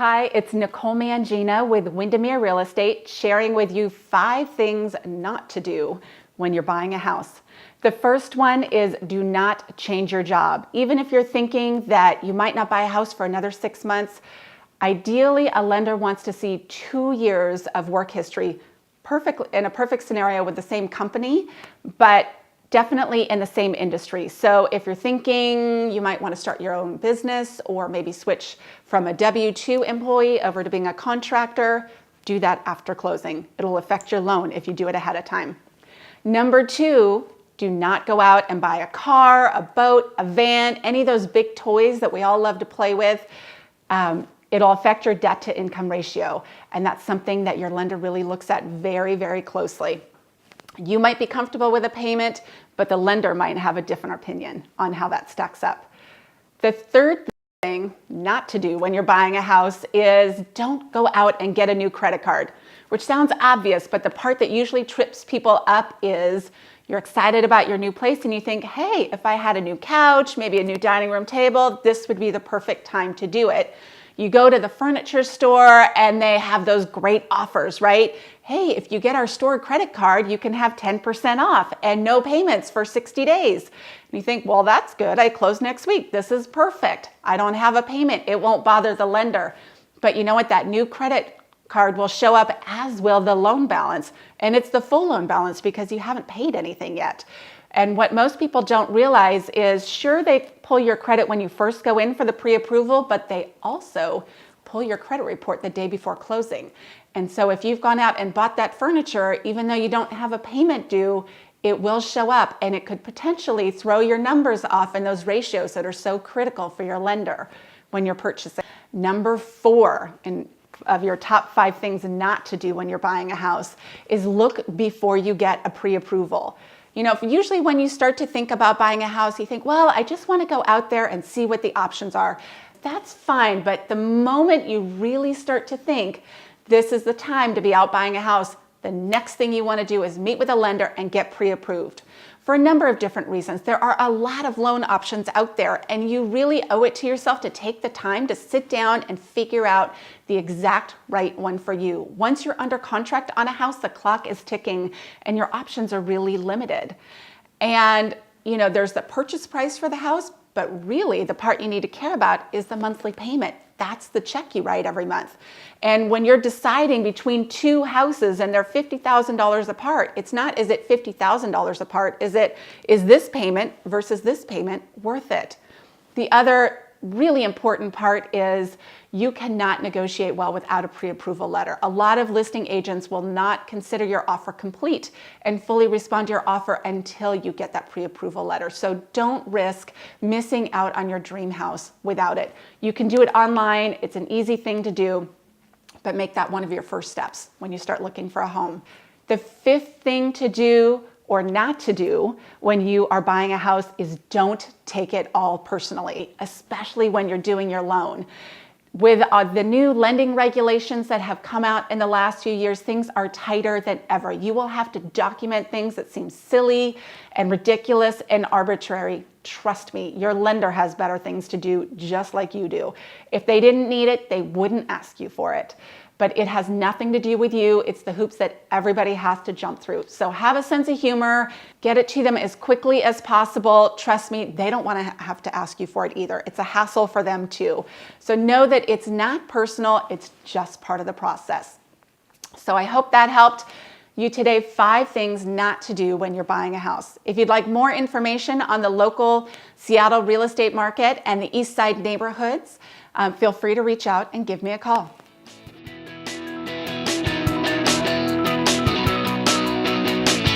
Hi, it's Nicole Mangina with Windermere Real Estate, sharing with you 5 things not to do when you're buying a house. The first one is do not change your job. Even if you're thinking that you might not buy a house for another 6 months, ideally a lender wants to see 2 years of work history, in a perfect scenario with the same company, but definitely in the same industry. So if you're thinking you might want to start your own business or maybe switch from a W-2 employee over to being a contractor, do that after closing. It'll affect your loan if you do it ahead of time. Number 2, do not go out and buy a car, a boat, a van, any of those big toys that we all love to play with. It'll affect your debt to income ratio. And that's something that your lender really looks at very, very closely. You might be comfortable with a payment, but the lender might have a different opinion on how that stacks up. The third thing not to do when you're buying a house is don't go out and get a new credit card, which sounds obvious, but the part that usually trips people up is you're excited about your new place and you think, hey, if I had a new couch, maybe a new dining room table, this would be the perfect time to do it. You go to the furniture store and they have those great offers, right? Hey, if you get our store credit card, you can have 10% off and no payments for 60 days. And you think, well, that's good. I close next week. This is perfect. I don't have a payment. It won't bother the lender. But you know what? That new credit card will show up, as will the loan balance. And it's the full loan balance because you haven't paid anything yet. And what most people don't realize is, sure, they pull your credit when you first go in for the pre-approval, but they also pull your credit report the day before closing. And so if you've gone out and bought that furniture, even though you don't have a payment due, it will show up and it could potentially throw your numbers off in those ratios that are so critical for your lender when you're purchasing. Number 4 of your top 5 things not to do when you're buying a house is look before you get a pre-approval. You know, usually when you start to think about buying a house, you think, well, I just want to go out there and see what the options are. That's fine, but the moment you really start to think this is the time to be out buying a house, the next thing you want to do is meet with a lender and get pre-approved. For a number of different reasons. There are a lot of loan options out there, and you really owe it to yourself to take the time to sit down and figure out the exact right one for you. Once you're under contract on a house, the clock is ticking and your options are really limited. And you know, there's the purchase price for the house, but really the part you need to care about is the monthly payment. That's the check you write every month. And when you're deciding between 2 houses and they're $50,000 apart, it's not, is it $50,000 apart? Is this payment versus this payment worth it? The other really important part is you cannot negotiate well without a pre-approval letter. A lot of listing agents will not consider your offer complete and fully respond to your offer until you get that pre-approval letter. So don't risk missing out on your dream house without it. You can do it online. It's an easy thing to do, but make that one of your first steps when you start looking for a home. The 5th thing to do or not to do when you are buying a house is don't take it all personally, especially when you're doing your loan. With the new lending regulations that have come out in the last few years, things are tighter than ever. You will have to document things that seem silly and ridiculous and arbitrary. Trust me, your lender has better things to do just like you do. If they didn't need it, they wouldn't ask you for it. But it has nothing to do with you. It's the hoops that everybody has to jump through. So have a sense of humor, get it to them as quickly as possible. Trust me, they don't want to have to ask you for it either. It's a hassle for them too. So know that it's not personal, it's just part of the process. So I hope that helped you today. 5 things not to do when you're buying a house. If you'd like more information on the local Seattle real estate market and the East Side neighborhoods, feel free to reach out and give me a call.